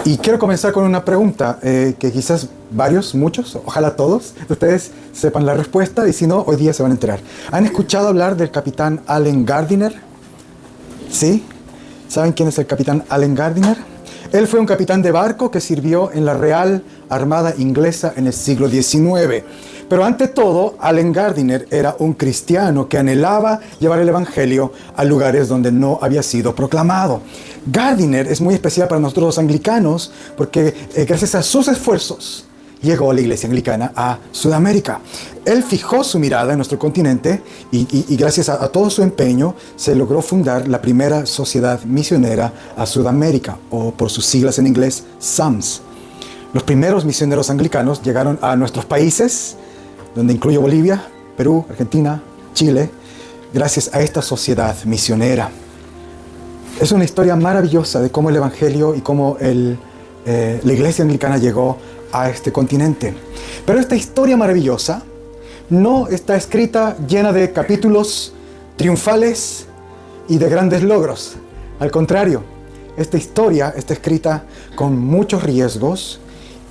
Y quiero comenzar con una pregunta que quizás muchos, ojalá todos de ustedes sepan la respuesta, y si no, hoy día se van a enterar. ¿Han escuchado hablar del capitán Allen Gardiner? ¿Sí? ¿Saben quién es el capitán Allen Gardiner? Él fue un capitán de barco que sirvió en la Real Armada Inglesa en el siglo XIX. Pero ante todo, Allen Gardiner era un cristiano que anhelaba llevar el evangelio a lugares donde no había sido proclamado. Gardiner es muy especial para nosotros los anglicanos porque gracias a sus esfuerzos llegó la iglesia anglicana a Sudamérica. Él fijó su mirada en nuestro continente y gracias a todo su empeño se logró fundar la primera sociedad misionera a Sudamérica, o por sus siglas en inglés, SAMS. Los primeros misioneros anglicanos llegaron a nuestros países, donde incluye Bolivia, Perú, Argentina, Chile, gracias a esta sociedad misionera. Es una historia maravillosa de cómo el evangelio y cómo la iglesia anglicana llegó a este continente. Pero esta historia maravillosa no está escrita llena de capítulos triunfales y de grandes logros. Al contrario, esta historia está escrita con muchos riesgos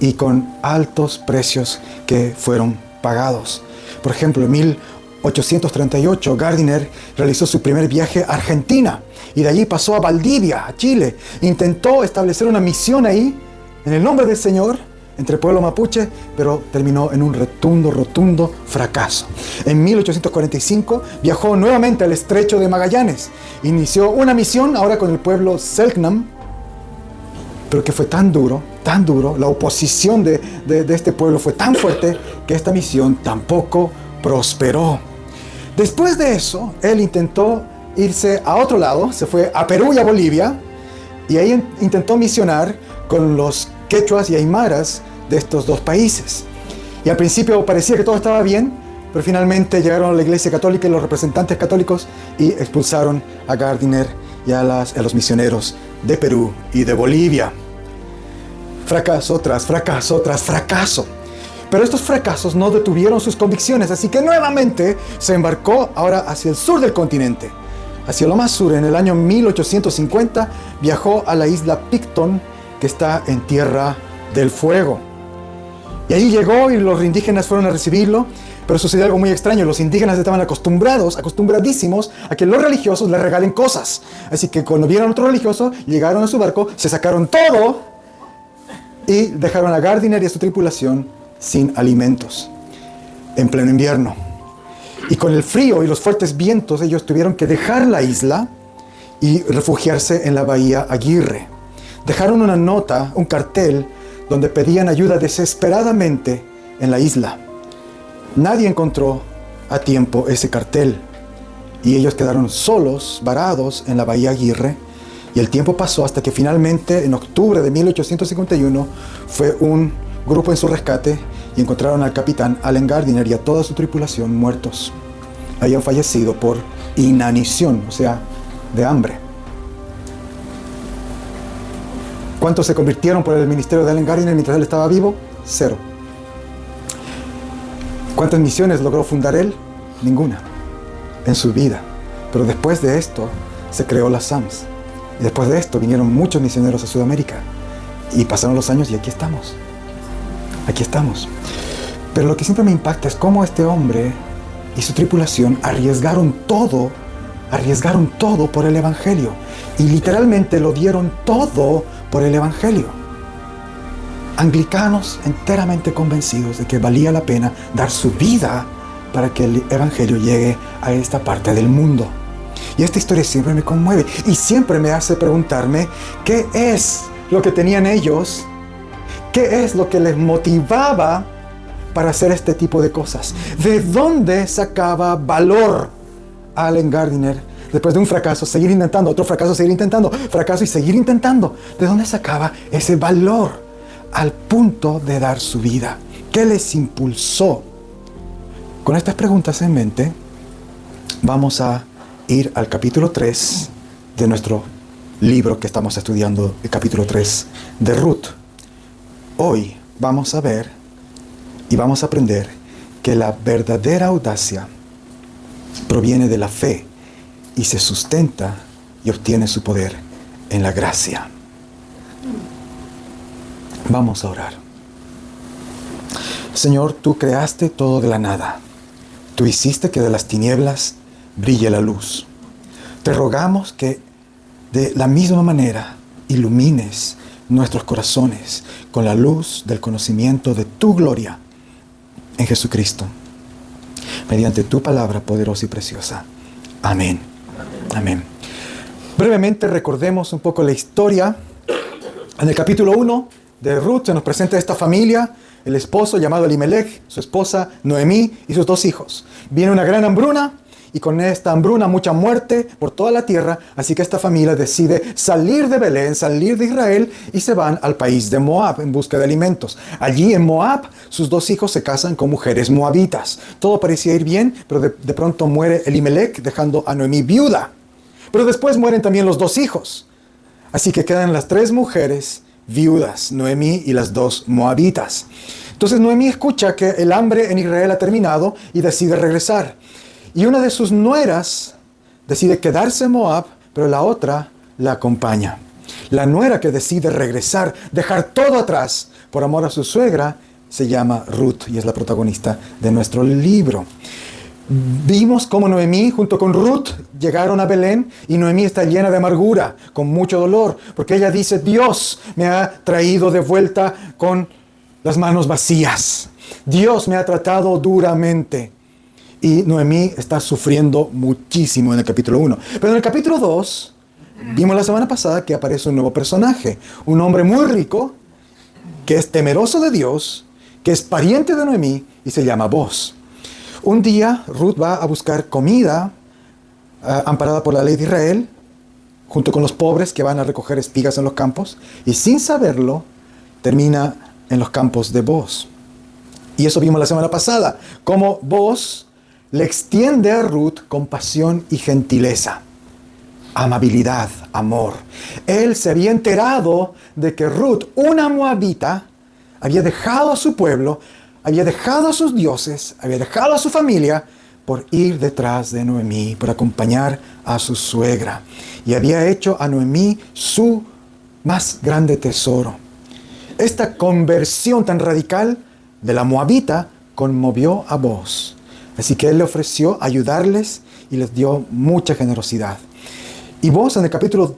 y con altos precios que fueron pagados. Por ejemplo, en 1838, Gardiner realizó su primer viaje a Argentina y de allí pasó a Valdivia, a Chile. Intentó establecer una misión ahí, en el nombre del Señor, entre el pueblo mapuche, pero terminó en un rotundo fracaso. En 1845 viajó nuevamente al estrecho de Magallanes. Inició una misión ahora con el pueblo Selknam, pero que fue tan duro, la oposición de este pueblo fue tan fuerte que esta misión tampoco prosperó. Después de eso, él intentó irse a otro lado, se fue a Perú y a Bolivia, y ahí intentó misionar con los quechuas y aymaras de estos dos países. Y al principio parecía que todo estaba bien, pero finalmente llegaron a la iglesia católica y los representantes católicos y expulsaron a Gardiner y a los misioneros de Perú y de Bolivia. Fracaso tras fracaso tras fracaso. Pero estos fracasos no detuvieron sus convicciones, así que nuevamente se embarcó ahora hacia el sur del continente. Hacia lo más sur, en el año 1850, viajó a la isla Picton, que está en Tierra del Fuego. Y ahí llegó y los indígenas fueron a recibirlo, pero sucedió algo muy extraño. Los indígenas estaban acostumbradísimos a que los religiosos les regalen cosas. Así que cuando vieron a otro religioso, llegaron a su barco, se sacaron todo y dejaron a Gardiner y a su tripulación sin alimentos, en pleno invierno. Y con el frío y los fuertes vientos, ellos tuvieron que dejar la isla y refugiarse en la bahía Aguirre. Dejaron una nota, un cartel, donde pedían ayuda desesperadamente en la isla. Nadie encontró a tiempo ese cartel y ellos quedaron solos, varados en la bahía Aguirre. Y el tiempo pasó hasta que finalmente, en octubre de 1851, fue un grupo en su rescate y encontraron al capitán Allen Gardiner y a toda su tripulación muertos. Habían fallecido por inanición, o sea, de hambre. ¿Cuántos se convirtieron por el ministerio de Allen Gardiner mientras él estaba vivo? 0. ¿Cuántas misiones logró fundar él? Ninguna en su vida. Pero después de esto se creó la SAMS. Y después de esto vinieron muchos misioneros a Sudamérica. Y pasaron los años y aquí estamos. Aquí estamos. Pero lo que siempre me impacta es cómo este hombre y su tripulación arriesgaron todo por el evangelio. Y literalmente lo dieron todo por el evangelio. Anglicanos enteramente convencidos de que valía la pena dar su vida para que el evangelio llegue a esta parte del mundo. Y esta historia siempre me conmueve y siempre me hace preguntarme qué es lo que tenían ellos, qué es lo que les motivaba para hacer este tipo de cosas. ¿De dónde sacaba valor Allen Gardiner después de un fracaso, seguir intentando, otro fracaso, seguir intentando, fracaso y seguir intentando? ¿De dónde sacaba ese valor al punto de dar su vida? ¿Qué les impulsó? Con estas preguntas en mente, vamos a ir al capítulo 3 de nuestro libro que estamos estudiando, el capítulo 3 de Ruth. Hoy vamos a ver y vamos a aprender que la verdadera audacia proviene de la fe y se sustenta y obtiene su poder en la gracia. Vamos a orar. Señor, tú creaste todo de la nada. Tú hiciste que de las tinieblas brille la luz. Te rogamos que de la misma manera ilumines nuestros corazones con la luz del conocimiento de tu gloria en Jesucristo, mediante tu palabra poderosa y preciosa. Amén. Amén. Brevemente recordemos un poco la historia. En el capítulo 1 de Ruth se nos presenta esta familia, el esposo llamado Elimelech, su esposa Noemí y sus 2 hijos. Viene una gran hambruna y con esta hambruna mucha muerte por toda la tierra, así que esta familia decide salir de Belén, salir de Israel y se van al país de Moab en busca de alimentos. Allí en Moab sus 2 hijos se casan con mujeres moabitas. Todo parecía ir bien, pero de pronto muere Elimelech dejando a Noemí viuda. Pero después mueren también los 2 hijos. Así que quedan las 3 mujeres viudas, Noemí y las 2 moabitas. Entonces Noemí escucha que el hambre en Israel ha terminado y decide regresar. Y una de sus nueras decide quedarse en Moab, pero la otra la acompaña. La nuera que decide regresar, dejar todo atrás por amor a su suegra, se llama Ruth y es la protagonista de nuestro libro. Vimos cómo Noemí junto con Ruth llegaron a Belén y Noemí está llena de amargura, con mucho dolor, porque ella dice: Dios me ha traído de vuelta con las manos vacías. Dios me ha tratado duramente. Y Noemí está sufriendo muchísimo en el capítulo 1. Pero en el capítulo 2, vimos la semana pasada que aparece un nuevo personaje, un hombre muy rico, que es temeroso de Dios, que es pariente de Noemí y se llama Boaz. Un día Ruth va a buscar comida amparada por la ley de Israel, junto con los pobres que van a recoger espigas en los campos, y sin saberlo termina en los campos de Boaz. Y eso vimos la semana pasada, cómo Boaz le extiende a Ruth compasión y gentileza, amabilidad, amor. Él se había enterado de que Ruth, una moabita, había dejado a su pueblo, había dejado a sus dioses, había dejado a su familia por ir detrás de Noemí, por acompañar a su suegra. Y había hecho a Noemí su más grande tesoro. Esta conversión tan radical de la moabita conmovió a Boaz. Así que él le ofreció ayudarles y les dio mucha generosidad. Y Boaz en el capítulo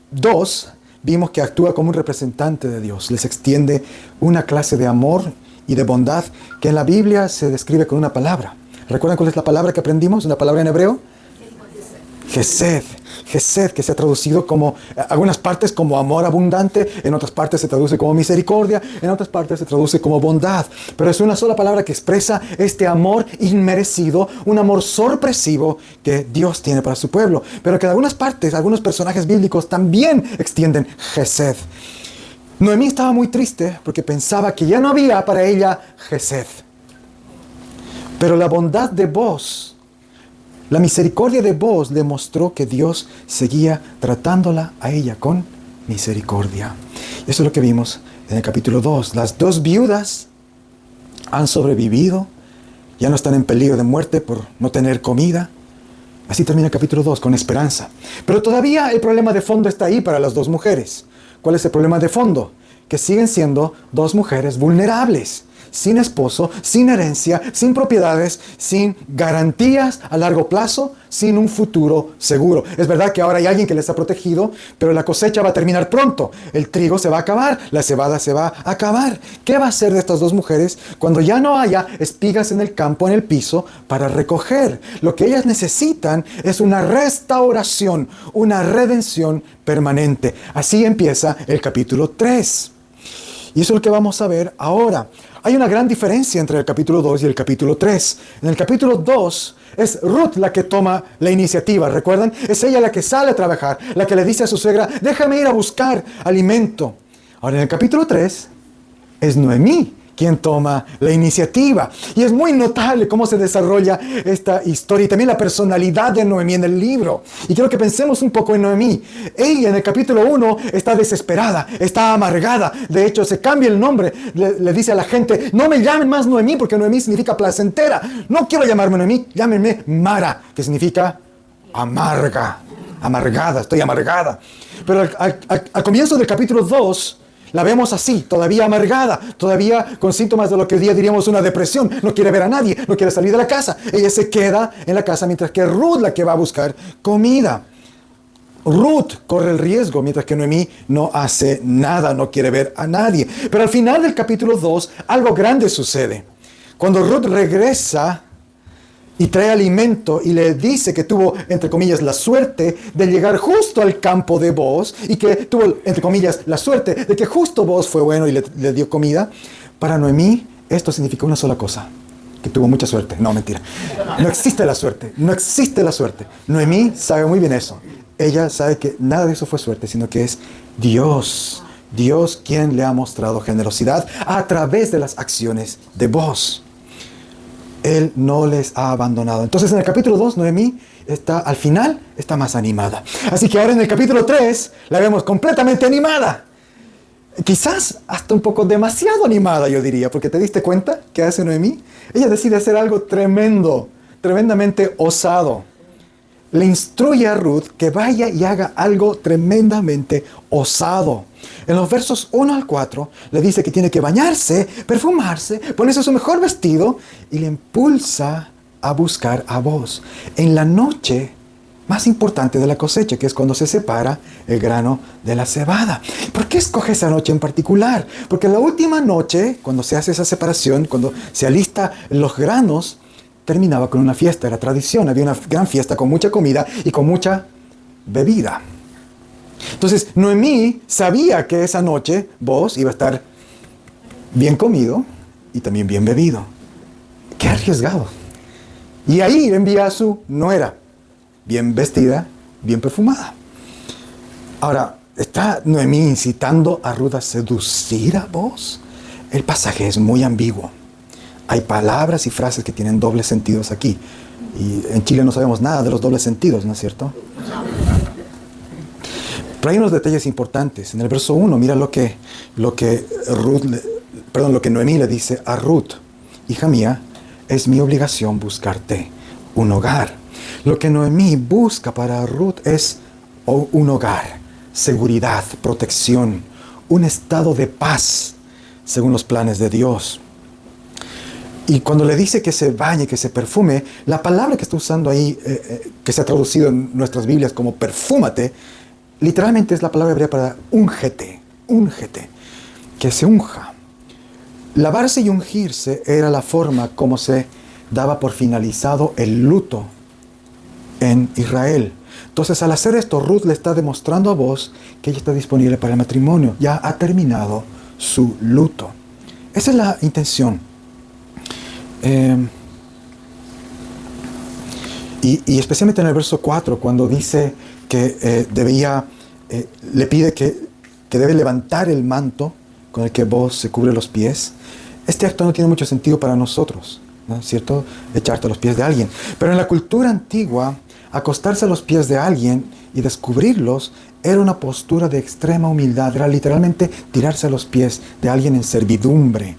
2 vimos que actúa como un representante de Dios. Les extiende una clase de amor y de bondad que en la Biblia se describe con una palabra. ¿Recuerdan cuál es la palabra que aprendimos? Una palabra en hebreo. Gesed. Gesed, que se ha traducido como, en algunas partes como amor abundante, en otras partes se traduce como misericordia, en otras partes se traduce como bondad. Pero es una sola palabra que expresa este amor inmerecido, un amor sorpresivo que Dios tiene para su pueblo. Pero que en algunas partes, algunos personajes bíblicos también extienden Gesed. Noemí estaba muy triste porque pensaba que ya no había para ella Gesed. Pero la bondad de Boaz, la misericordia de Boaz le mostró que Dios seguía tratándola a ella con misericordia. Eso es lo que vimos en el capítulo 2. Las 2 viudas han sobrevivido, ya no están en peligro de muerte por no tener comida. Así termina el capítulo 2, con esperanza. Pero todavía el problema de fondo está ahí para las 2 mujeres. ¿Cuál es el problema de fondo? Que siguen siendo 2 mujeres vulnerables, sin esposo, sin herencia, sin propiedades, sin garantías a largo plazo, sin un futuro seguro. Es verdad que ahora hay alguien que les ha protegido, pero la cosecha va a terminar pronto. El trigo se va a acabar, la cebada se va a acabar. ¿Qué va a hacer de estas 2 mujeres cuando ya no haya espigas en el campo, en el piso, para recoger? Lo que ellas necesitan es una restauración, una redención permanente. Así empieza el capítulo 3. Y eso es lo que vamos a ver ahora. Hay una gran diferencia entre el capítulo 2 y el capítulo 3. En el capítulo 2 es Ruth la que toma la iniciativa, ¿recuerdan? Es ella la que sale a trabajar, la que le dice a su suegra: déjame ir a buscar alimento. Ahora en el capítulo 3 es Noemí quien toma la iniciativa. Y es muy notable cómo se desarrolla esta historia y también la personalidad de Noemí en el libro. Y quiero que pensemos un poco en Noemí. Ella en el capítulo 1 está desesperada, está amargada. De hecho, se cambia el nombre. Le dice a la gente: no me llamen más Noemí, porque Noemí significa placentera. No quiero llamarme Noemí, llámenme Mara, que significa amarga, amargada, estoy amargada. Pero al comienzo del capítulo 2, La vemos así, todavía amargada, todavía con síntomas de lo que hoy día diríamos una depresión. No quiere ver a nadie, no quiere salir de la casa. Ella se queda en la casa mientras que Ruth la que va a buscar comida. Ruth corre el riesgo, mientras que Noemí no hace nada, no quiere ver a nadie. Pero al final del capítulo 2, algo grande sucede. Cuando Ruth regresa y trae alimento y le dice que tuvo, entre comillas, la suerte de llegar justo al campo de Booz y que tuvo, entre comillas, la suerte de que justo Booz fue bueno y le dio comida, para Noemí esto significa una sola cosa, que tuvo mucha suerte. No, mentira. No existe la suerte, no existe la suerte. Noemí sabe muy bien eso. Ella sabe que nada de eso fue suerte, sino que es Dios. Dios quien le ha mostrado generosidad a través de las acciones de Booz. Él no les ha abandonado. Entonces en el capítulo 2, Noemí está, al final, está más animada. Así que ahora en el capítulo 3, la vemos completamente animada. Quizás hasta un poco demasiado animada, yo diría, porque ¿te diste cuenta qué hace Noemí? Ella decide hacer algo tremendo, tremendamente osado. Le instruye a Ruth que vaya y haga algo tremendamente osado. En los versos 1 al 4 le dice que tiene que bañarse, perfumarse, ponerse su mejor vestido y le impulsa a buscar a Booz en la noche más importante de la cosecha, que es cuando se separa el grano de la cebada. ¿Por qué escoge esa noche en particular? Porque la última noche, cuando se hace esa separación, cuando se alista los granos, terminaba con una fiesta, era tradición, había una gran fiesta con mucha comida y con mucha bebida. Entonces, Noemí sabía que esa noche Booz iba a estar bien comido y también bien bebido. ¡Qué arriesgado! Y ahí envía a su nuera, bien vestida, bien perfumada. Ahora, ¿está Noemí incitando a Ruth a seducir a Booz? El pasaje es muy ambiguo. Hay palabras y frases que tienen dobles sentidos aquí. Y en Chile no sabemos nada de los dobles sentidos, ¿no es cierto? Pero hay unos detalles importantes. En el verso 1, mira lo que Noemí le dice a Ruth. Hija mía, es mi obligación buscarte un hogar. Lo que Noemí busca para Ruth es un hogar, seguridad, protección, un estado de paz, según los planes de Dios. Y cuando le dice que se bañe, que se perfume, la palabra que está usando ahí, que se ha traducido en nuestras Biblias como perfúmate, literalmente es la palabra hebrea para úngete, que se unja. Lavarse y ungirse era la forma como se daba por finalizado el luto en Israel. Entonces, al hacer esto, Ruth le está demostrando a Booz que ella está disponible para el matrimonio. Ya ha terminado su luto. Esa es la intención. Y especialmente en el verso 4, cuando dice que le pide que debe levantar el manto con el que Booz se cubre los pies. Este acto no tiene mucho sentido para nosotros, ¿no es cierto? Echarte a los pies de alguien. Pero en la cultura antigua, acostarse a los pies de alguien y descubrirlos era una postura de extrema humildad. Era literalmente tirarse a los pies de alguien en servidumbre,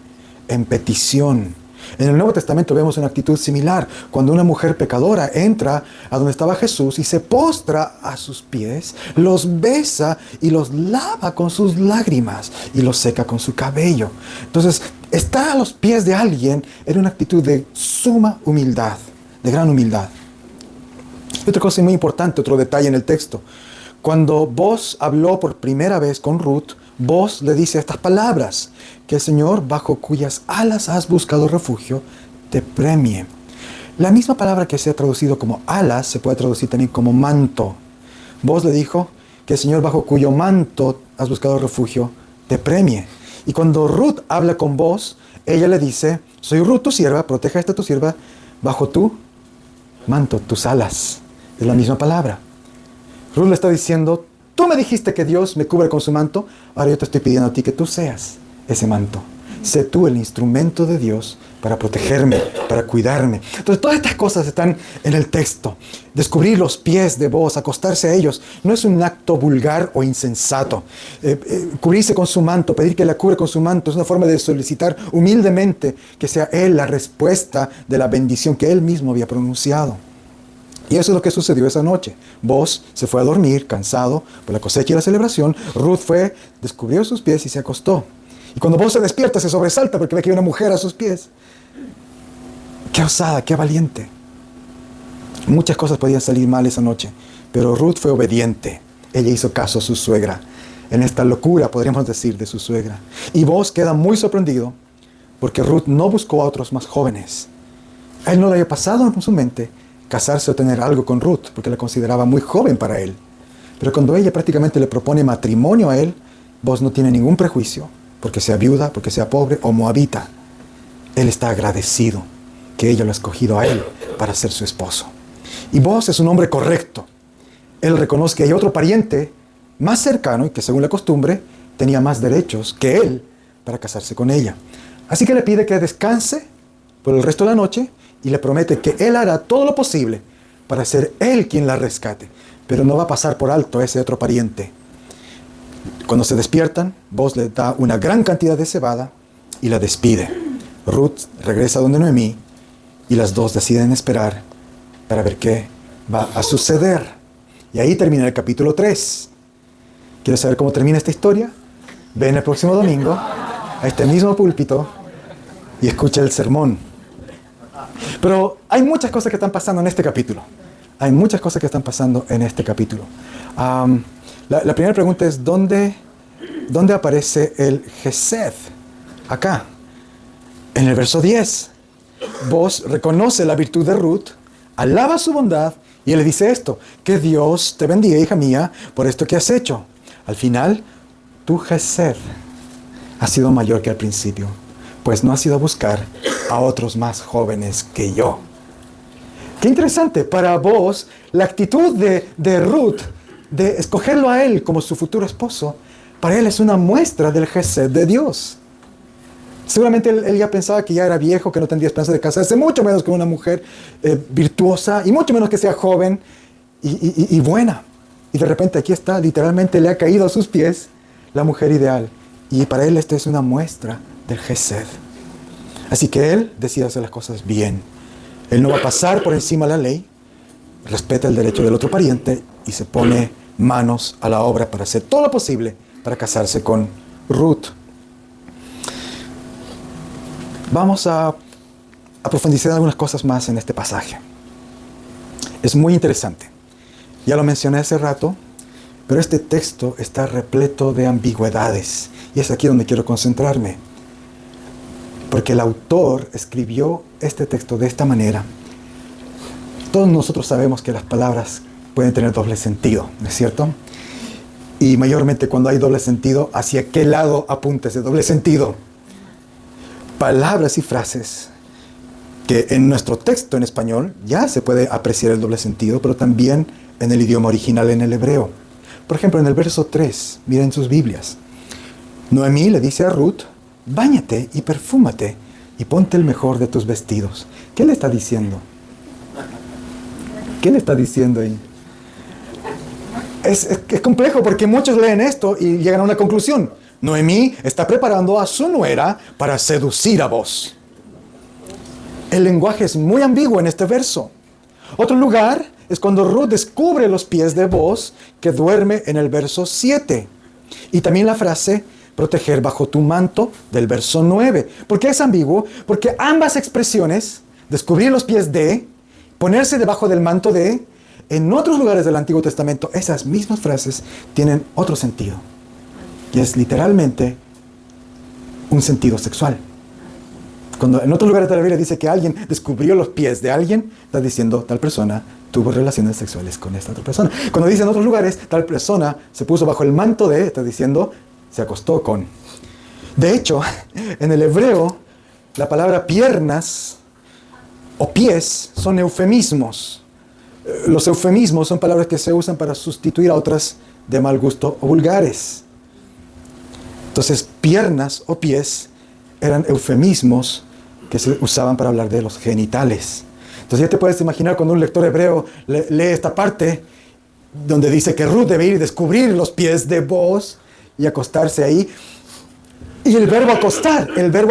en petición. En el Nuevo Testamento vemos una actitud similar, cuando una mujer pecadora entra a donde estaba Jesús y se postra a sus pies, los besa y los lava con sus lágrimas y los seca con su cabello. Entonces, estar a los pies de alguien era una actitud de suma humildad, de gran humildad. Y otra cosa muy importante, otro detalle en el texto. Cuando Booz habló por primera vez con Ruth, Booz le dice estas palabras: que el Señor, bajo cuyas alas has buscado refugio, te premie. La misma palabra que se ha traducido como alas se puede traducir también como manto. Booz le dijo que el Señor, bajo cuyo manto has buscado refugio, te premie. Y cuando Ruth habla con Booz, ella le dice: soy Ruth, tu sierva, proteja a esta tu sierva bajo tu manto, tus alas. Es la misma palabra. Ruth le está diciendo: tú me dijiste que Dios me cubre con su manto, ahora yo te estoy pidiendo a ti que tú seas ese manto. Sé tú el instrumento de Dios para protegerme, para cuidarme. Entonces, todas estas cosas están en el texto. Descubrir los pies de Booz, acostarse a ellos, no es un acto vulgar o insensato. Cubrirse con su manto, pedir que la cubre con su manto, es una forma de solicitar humildemente que sea Él la respuesta de la bendición que Él mismo había pronunciado. Y eso es lo que sucedió esa noche. Boaz se fue a dormir, cansado por la cosecha y la celebración. Ruth fue, descubrió sus pies y se acostó. Y cuando Boaz se despierta, se sobresalta porque ve que hay una mujer a sus pies. Qué osada, qué valiente. Muchas cosas podían salir mal esa noche, pero Ruth fue obediente. Ella hizo caso a su suegra, en esta locura, podríamos decir, de su suegra. Y Boaz queda muy sorprendido porque Ruth no buscó a otros más jóvenes. A él no le había pasado por su mente casarse o tener algo con Ruth, porque la consideraba muy joven para él. Pero cuando ella prácticamente le propone matrimonio a él, Boaz no tiene ningún prejuicio, porque sea viuda, porque sea pobre o moabita. Él está agradecido que ella lo ha escogido a él para ser su esposo. Y Boaz es un hombre correcto. Él reconoce que hay otro pariente más cercano y que según la costumbre tenía más derechos que él para casarse con ella. Así que le pide que descanse por el resto de la noche y le promete que él hará todo lo posible para ser él quien la rescate. Pero no va a pasar por alto a ese otro pariente. Cuando se despiertan, Boaz le da una gran cantidad de cebada y la despide. Ruth regresa donde Noemí y las dos deciden esperar para ver qué va a suceder. Y ahí termina el capítulo 3. ¿Quieres saber cómo termina esta historia? Ven el próximo domingo a este mismo púlpito y escucha el sermón. Pero hay muchas cosas que están pasando en este capítulo. Hay muchas cosas que están pasando en este capítulo. La primera pregunta es, ¿dónde aparece el Gesed? Acá, en el verso 10. Boaz reconoce la virtud de Ruth, alaba su bondad y él le dice esto: que Dios te bendiga, hija mía, por esto que has hecho. Al final, tu Gesed ha sido mayor que al principio, pues no has ido a buscar a otros más jóvenes que yo. Qué interesante, para Boaz, la actitud de Ruth, de escogerlo a él como su futuro esposo, para él es una muestra del Gesed de Dios. Seguramente él ya pensaba que ya era viejo, que no tendría esperanza de casarse, mucho menos con una mujer virtuosa, y mucho menos que sea joven y buena. Y de repente aquí está, literalmente le ha caído a sus pies la mujer ideal. Y para él esta es una muestra del Gesed. Así que él decide hacer las cosas bien. Él no va a pasar por encima de la ley, respeta el derecho del otro pariente y se pone manos a la obra para hacer todo lo posible para casarse con Ruth. Vamos a profundizar en algunas cosas más en este pasaje. Es muy interesante. Ya lo mencioné hace rato, pero este texto está repleto de ambigüedades. Y es aquí donde quiero concentrarme. Porque el autor escribió este texto de esta manera. Todos nosotros sabemos que las palabras pueden tener doble sentido, ¿no es cierto? Y mayormente cuando hay doble sentido, ¿hacia qué lado apunta ese doble sentido? Palabras y frases que en nuestro texto en español ya se puede apreciar el doble sentido, pero también en el idioma original, en el hebreo. Por ejemplo, en el verso 3, miren sus Biblias. Noemí le dice a Ruth: báñate y perfúmate y ponte el mejor de tus vestidos. ¿Qué le está diciendo? ¿Qué le está diciendo ahí? Es complejo porque muchos leen esto y llegan a una conclusión. Noemí está preparando a su nuera para seducir a Boaz. El lenguaje es muy ambiguo en este verso. Otro lugar es cuando Ruth descubre los pies de Boaz, que duerme en el verso 7. Y también la frase proteger bajo tu manto del verso 9. ¿Por qué es ambiguo? Porque ambas expresiones, descubrir los pies de, ponerse debajo del manto de, en otros lugares del Antiguo Testamento, esas mismas frases tienen otro sentido. Y es literalmente un sentido sexual. Cuando en otros lugares de la Biblia dice que alguien descubrió los pies de alguien, está diciendo tal persona tuvo relaciones sexuales con esta otra persona. Cuando dice en otros lugares tal persona se puso bajo el manto de, está diciendo se acostó con. De hecho, en el hebreo, la palabra piernas o pies son eufemismos. Los eufemismos son palabras que se usan para sustituir a otras de mal gusto o vulgares. Entonces, piernas o pies eran eufemismos que se usaban para hablar de los genitales. Entonces ya te puedes imaginar cuando un lector hebreo lee esta parte donde dice que Ruth debe ir y descubrir los pies de Boaz y acostarse ahí. Y el verbo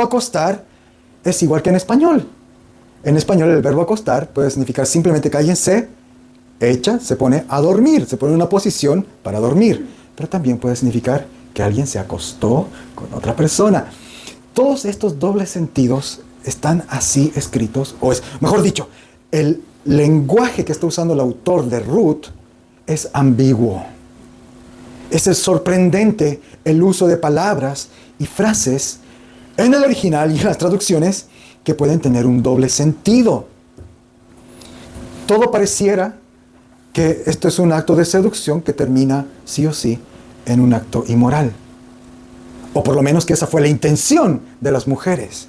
acostar es igual que en español. En español el verbo acostar puede significar simplemente que alguien se echa, se pone a dormir, se pone en una posición para dormir. Pero también puede significar que alguien se acostó con otra persona. Todos estos dobles sentidos están así escritos, o es, mejor dicho, el lenguaje que está usando el autor de Ruth es ambiguo. Es sorprendente el uso de palabras y frases en el original y en las traducciones que pueden tener un doble sentido. Todo pareciera que esto es un acto de seducción que termina sí o sí en un acto inmoral. O por lo menos que esa fue la intención de las mujeres.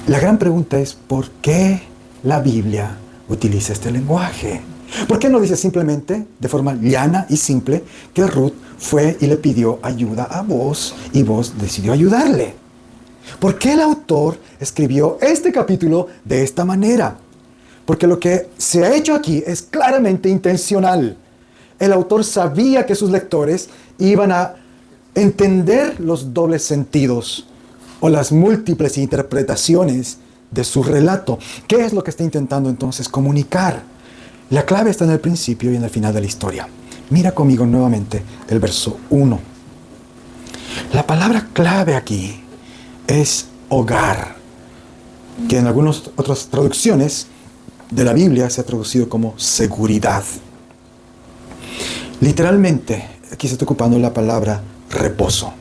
La gran pregunta es, ¿por qué la Biblia utiliza este lenguaje? ¿Por qué no dice simplemente, de forma llana y simple, que Ruth fue y le pidió ayuda a Boaz y Boaz decidió ayudarle? ¿Por qué el autor escribió este capítulo de esta manera? Porque lo que se ha hecho aquí es claramente intencional. El autor sabía que sus lectores iban a entender los dobles sentidos o las múltiples interpretaciones de su relato. ¿Qué es lo que está intentando entonces comunicar? La clave está en el principio y en el final de la historia. Mira conmigo nuevamente el verso 1. La palabra clave aquí es hogar, que en algunas otras traducciones de la Biblia se ha traducido como seguridad. Literalmente, aquí se está ocupando la palabra reposo,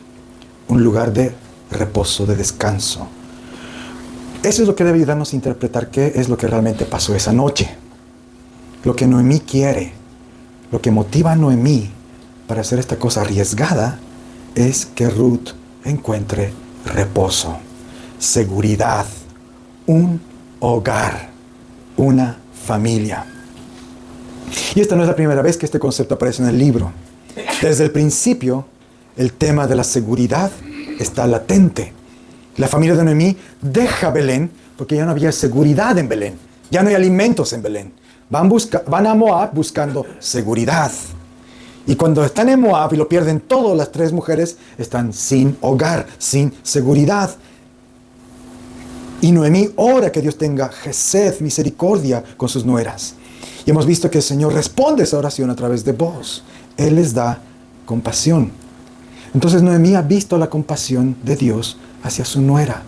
un lugar de reposo, de descanso. Eso es lo que debe ayudarnos a interpretar qué es lo que realmente pasó esa noche. Lo que Noemí quiere, lo que motiva a Noemí para hacer esta cosa arriesgada, es que Ruth encuentre reposo, seguridad, un hogar, una familia. Y esta no es la primera vez que este concepto aparece en el libro. Desde el principio, el tema de la seguridad está latente. La familia de Noemí deja Belén porque ya no había seguridad en Belén. Ya no hay alimentos en Belén. Van a Moab buscando seguridad. Y cuando están en Moab y lo pierden todo, las tres mujeres están sin hogar, sin seguridad. Y Noemí ora que Dios tenga gesed, misericordia con sus nueras. Y hemos visto que el Señor responde esa oración a través de Boaz. Él les da compasión. Entonces Noemí ha visto la compasión de Dios hacia su nuera.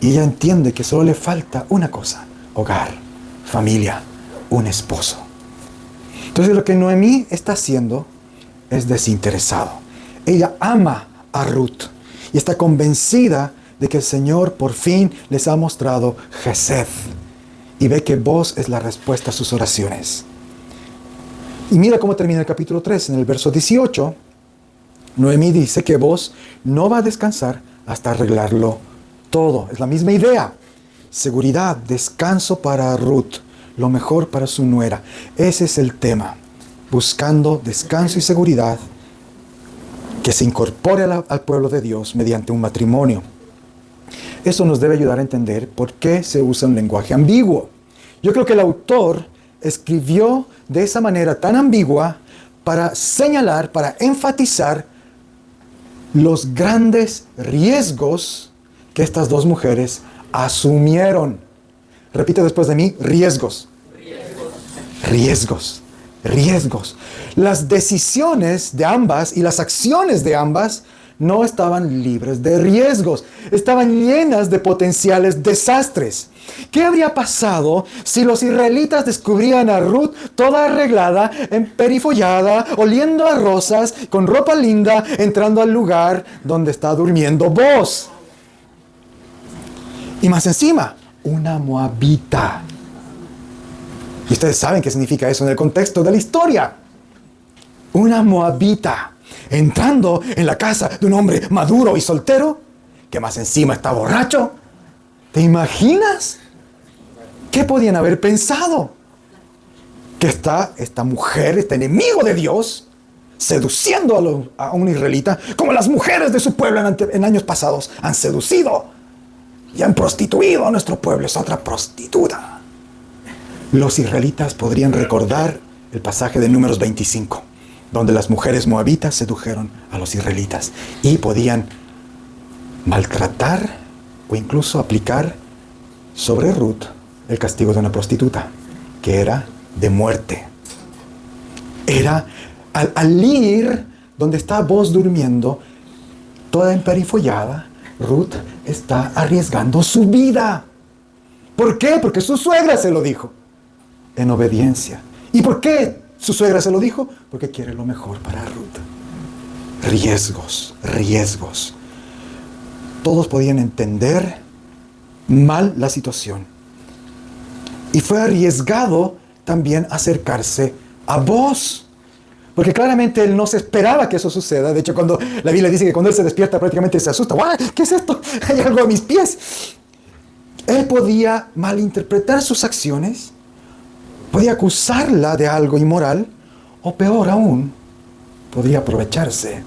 Y ella entiende que solo le falta una cosa: hogar, familia, un esposo. Entonces lo que Noemí está haciendo es desinteresado. Ella ama a Ruth y está convencida de que el Señor por fin les ha mostrado gesed. Y ve que Boaz es la respuesta a sus oraciones. Y mira cómo termina el capítulo 3. En el verso 18, Noemí dice que Boaz no va a descansar hasta arreglarlo todo. Es la misma idea. Seguridad, descanso para Ruth, lo mejor para su nuera. Ese es el tema. Buscando descanso y seguridad que se incorpore al pueblo de Dios mediante un matrimonio. Eso nos debe ayudar a entender por qué se usa un lenguaje ambiguo. Yo creo que el autor escribió de esa manera tan ambigua para señalar, para enfatizar los grandes riesgos que estas dos mujeres asumieron. Repite después de mí: riesgos. Riesgos. Riesgos. Las decisiones de ambas y las acciones de ambas no estaban libres de riesgos. Estaban llenas de potenciales desastres. ¿Qué habría pasado si los israelitas descubrían a Ruth toda arreglada, emperifollada, oliendo a rosas, con ropa linda, entrando al lugar donde está durmiendo Boaz? Y más encima, una moabita. Y ustedes saben qué significa eso en el contexto de la historia. Una moabita entrando en la casa de un hombre maduro y soltero, que más encima está borracho. ¿Te imaginas? ¿Qué podían haber pensado? Que esta mujer, este enemigo de Dios, seduciendo a un israelita, como las mujeres de su pueblo en años pasados han seducido y han prostituido a nuestro pueblo. Es otra prostituta. Los israelitas podrían recordar el pasaje de Números 25, donde las mujeres moabitas sedujeron a los israelitas y podían maltratar o incluso aplicar sobre Ruth el castigo de una prostituta, que era de muerte. Era al ir donde está Boaz durmiendo, toda emperifollada, Ruth está arriesgando su vida. ¿Por qué? Porque su suegra se lo dijo, en obediencia. ¿Y por qué su suegra se lo dijo? Porque quiere lo mejor para Ruth. Riesgos, riesgos. Todos podían entender mal la situación. Y fue arriesgado también acercarse a Boaz, porque claramente él no se esperaba que eso suceda. De hecho, cuando la Biblia dice que cuando él se despierta prácticamente se asusta. ¡Guau! ¿Qué es esto? Hay algo a mis pies. Él podía malinterpretar sus acciones, podía acusarla de algo inmoral, o peor aún, podía aprovecharse,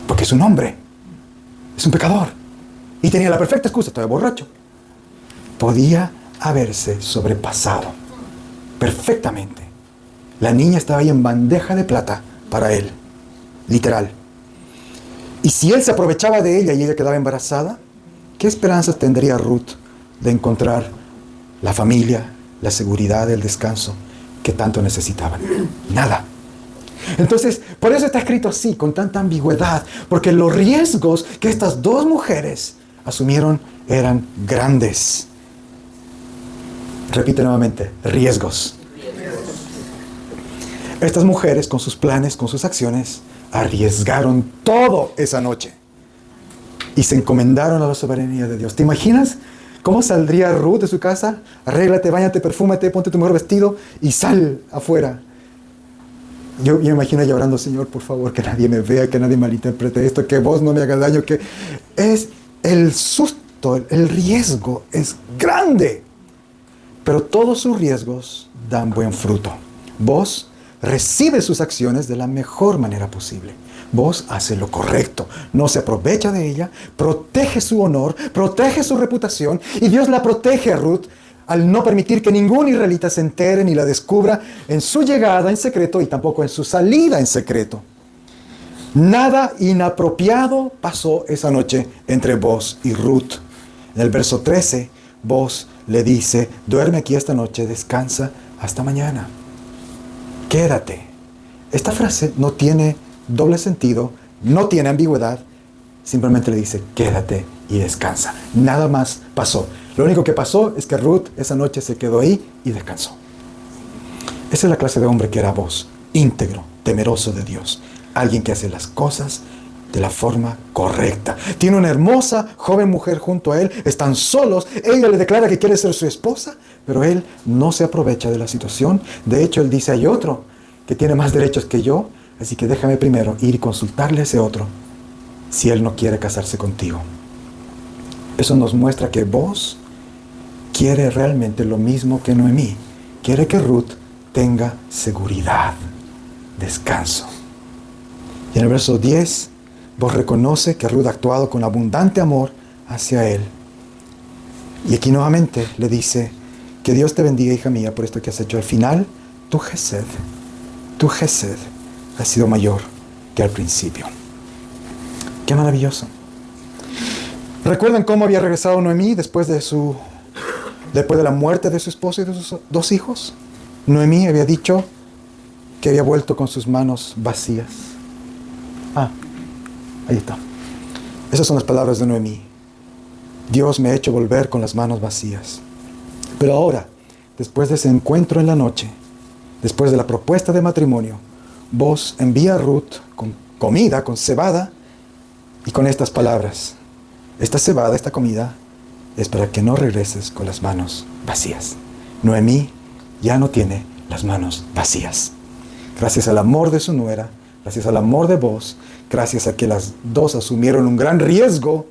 porque es un hombre, es un pecador, y tenía la perfecta excusa, estaba borracho. Podía haberse sobrepasado perfectamente. La niña estaba ahí en bandeja de plata para él, literal. Y si él se aprovechaba de ella y ella quedaba embarazada, ¿qué esperanzas tendría Ruth de encontrar la familia, la seguridad, el descanso que tanto necesitaban? Nada. Entonces, por eso está escrito así, con tanta ambigüedad, porque los riesgos que estas dos mujeres asumieron eran grandes. Repite nuevamente, riesgos. Estas mujeres, con sus planes, con sus acciones, arriesgaron todo esa noche y se encomendaron a la soberanía de Dios. ¿Te imaginas cómo saldría Ruth de su casa? Arréglate, báñate, perfúmate, ponte tu mejor vestido y sal afuera. Yo me imagino ella orando: Señor, por favor, que nadie me vea, que nadie malinterprete esto, que vos no me hagas daño, que es el susto, el riesgo es grande. Pero todos sus riesgos dan buen fruto. Vos recibe sus acciones de la mejor manera posible. Vos hace lo correcto, no se aprovecha de ella, protege su honor, protege su reputación, y Dios la protege a Ruth al no permitir que ningún israelita se entere ni la descubra en su llegada en secreto y tampoco en su salida en secreto. Nada inapropiado pasó esa noche entre Boaz y Ruth. En el verso 13, Boaz le dice: duerme aquí esta noche, descansa hasta mañana. Quédate. Esta frase no tiene doble sentido, no tiene ambigüedad. Simplemente le dice: quédate y descansa. Nada más pasó. Lo único que pasó es que Ruth esa noche se quedó ahí y descansó. Esa es la clase de hombre que era Boaz: íntegro, temeroso de Dios. Alguien que hace las cosas de la forma correcta. Tiene una hermosa joven mujer junto a él. Están solos. Ella le declara que quiere ser su esposa, pero él no se aprovecha de la situación. De hecho, él dice: hay otro que tiene más derechos que yo, así que déjame primero ir y consultarle a ese otro si él no quiere casarse contigo. Eso nos muestra que Boaz quiere realmente lo mismo que Noemí. Quiere que Ruth tenga seguridad, descanso. Y en el verso 10, Boaz reconoce que Ruth ha actuado con abundante amor hacia él. Y aquí nuevamente le dice: que Dios te bendiga, hija mía, por esto que has hecho. Al final, tu gesed ha sido mayor que al principio. Qué maravilloso. ¿Recuerdan cómo había regresado Noemí después de la muerte de su esposo y de sus dos hijos? Noemí había dicho que había vuelto con sus manos vacías. Ahí está. Esas son las palabras de Noemí. Dios me ha hecho volver con las manos vacías. Pero ahora, después de ese encuentro en la noche, después de la propuesta de matrimonio, Boaz envía a Ruth con comida, con cebada, y con estas palabras: esta cebada, esta comida, es para que no regreses con las manos vacías. Noemí ya no tiene las manos vacías. Gracias al amor de su nuera, gracias al amor de Boaz, gracias a que las dos asumieron un gran riesgo,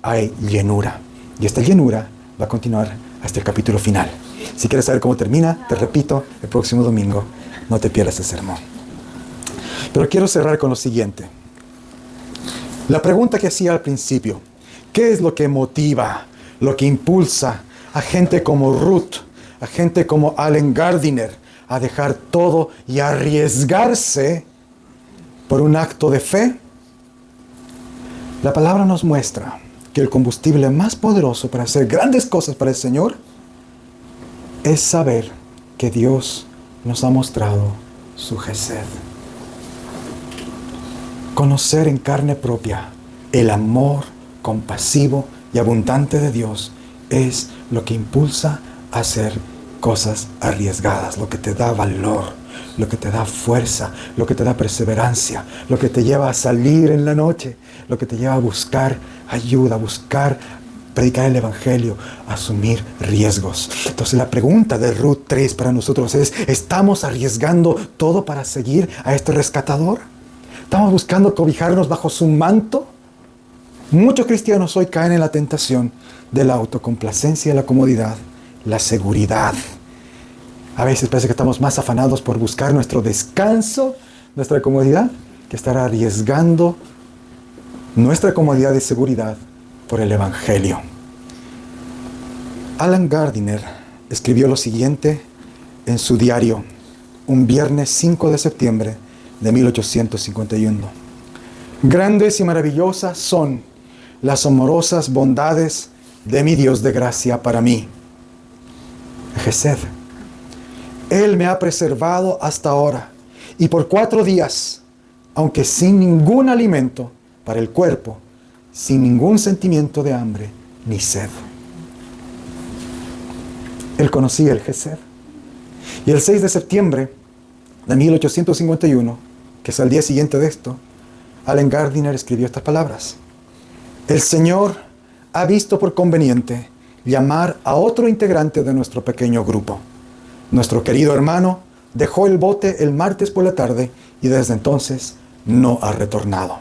hay llenura. Y esta llenura va a continuar hasta el capítulo final. Si quieres saber cómo termina, te repito, el próximo domingo, no te pierdas el sermón. Pero quiero cerrar con lo siguiente. La pregunta que hacía al principio: ¿qué es lo que motiva, lo que impulsa a gente como Ruth, a gente como Allen Gardiner, a dejar todo y arriesgarse por un acto de fe? La palabra nos muestra que el combustible más poderoso para hacer grandes cosas para el Señor es saber que Dios nos ha mostrado su Gesed. Conocer en carne propia el amor compasivo y abundante de Dios es lo que impulsa a hacer cosas arriesgadas, lo que te da valor, lo que te da fuerza, lo que te da perseverancia, lo que te lleva a salir en la noche, lo que te lleva a buscar ayuda, a buscar predicar el Evangelio, a asumir riesgos. Entonces la pregunta de Ruth 3 para nosotros es, ¿estamos arriesgando todo para seguir a este rescatador? ¿Estamos buscando cobijarnos bajo su manto? Muchos cristianos hoy caen en la tentación de la autocomplacencia y la comodidad, la seguridad. A veces parece que estamos más afanados por buscar nuestro descanso, nuestra comodidad, que estar arriesgando nuestra comodidad y seguridad por el Evangelio. Alan Gardiner escribió lo siguiente en su diario, un viernes 5 de septiembre de 1851. Grandes y maravillosas son las amorosas bondades de mi Dios de gracia para mí. Gesed. Él me ha preservado hasta ahora, y por 4 días, aunque sin ningún alimento para el cuerpo, sin ningún sentimiento de hambre ni sed. Él conocía el Gesed. Y el 6 de septiembre de 1851, que es al día siguiente de esto, Allen Gardiner escribió estas palabras. El Señor ha visto por conveniente llamar a otro integrante de nuestro pequeño grupo. Nuestro querido hermano dejó el bote el martes por la tarde y desde entonces no ha retornado.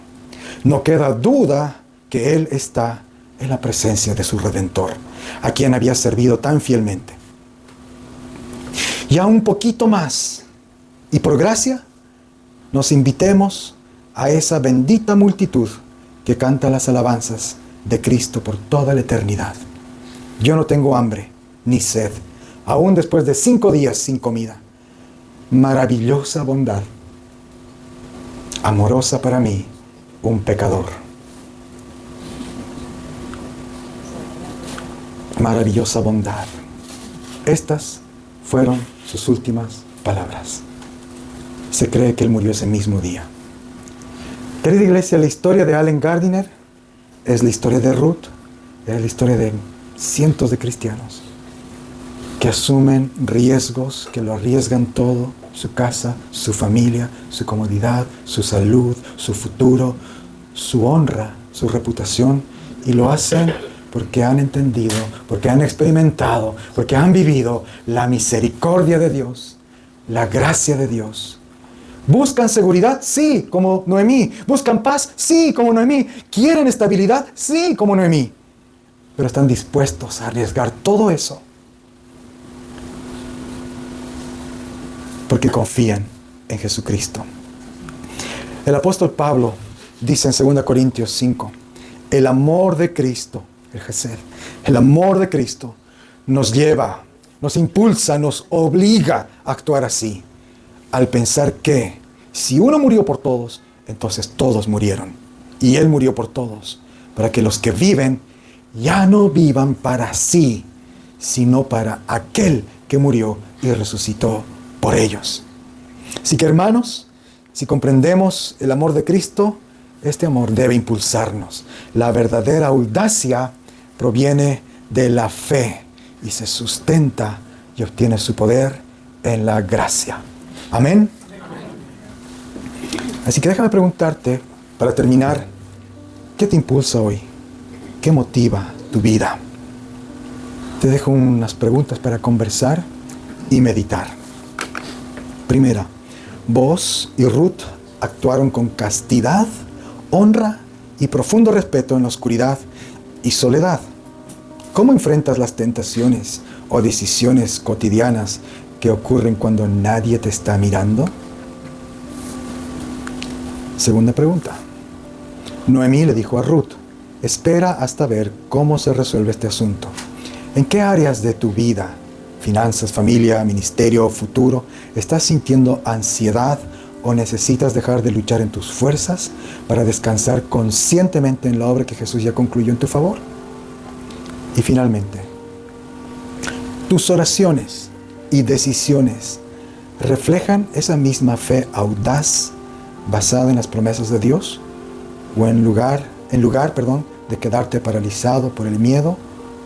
No queda duda que él está en la presencia de su Redentor, a quien había servido tan fielmente. Y aún un poquito más, y por gracia, nos invitemos a esa bendita multitud que canta las alabanzas de Cristo por toda la eternidad. Yo no tengo hambre ni sed, aún después de 5 días sin comida. Maravillosa bondad, amorosa para mí, un pecador. Maravillosa bondad. Estas fueron sus últimas palabras. Se cree que él murió ese mismo día. Querida iglesia, la historia de Allen Gardiner es la historia de Ruth, es la historia de cientos de cristianos que asumen riesgos, que lo arriesgan todo, su casa, su familia, su comodidad, su salud, su futuro, su honra, su reputación, y lo hacen porque han entendido, porque han experimentado, porque han vivido la misericordia de Dios, la gracia de Dios. ¿Buscan seguridad? Sí, como Noemí. ¿Buscan paz? Sí, como Noemí. ¿Quieren estabilidad? Sí, como Noemí. Pero están dispuestos a arriesgar todo eso porque confían en Jesucristo. El apóstol Pablo dice en 2 Corintios 5, el amor de Cristo, el Gesed, el amor de Cristo nos lleva, nos impulsa, nos obliga a actuar así, al pensar que si uno murió por todos, entonces todos murieron. Y Él murió por todos, para que los que viven ya no vivan para sí, sino para aquel que murió y resucitó por ellos. Así que, hermanos, si comprendemos el amor de Cristo, este amor debe impulsarnos. La verdadera audacia proviene de la fe y se sustenta y obtiene su poder en la gracia. Amén. Así que déjame preguntarte, para terminar, ¿qué te impulsa hoy? ¿Qué motiva tu vida? Te dejo unas preguntas para conversar y meditar. Primera, vos y Ruth actuaron con castidad, honra y profundo respeto en la oscuridad y soledad. ¿Cómo enfrentas las tentaciones o decisiones cotidianas que ocurren cuando nadie te está mirando? Segunda pregunta. Noemí le dijo a Ruth, espera hasta ver cómo se resuelve este asunto. ¿En qué áreas de tu vida, finanzas, familia, ministerio, futuro, estás sintiendo ansiedad o necesitas dejar de luchar en tus fuerzas para descansar conscientemente en la obra que Jesús ya concluyó en tu favor? Y finalmente, tus oraciones y decisiones reflejan esa misma fe audaz basada en las promesas de Dios? ¿O en lugar de quedarte paralizado por el miedo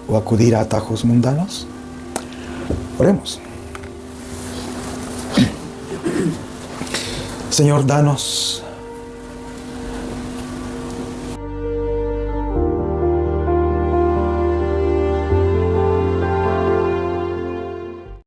o acudir a atajos mundanos? Oremos. Señor, danos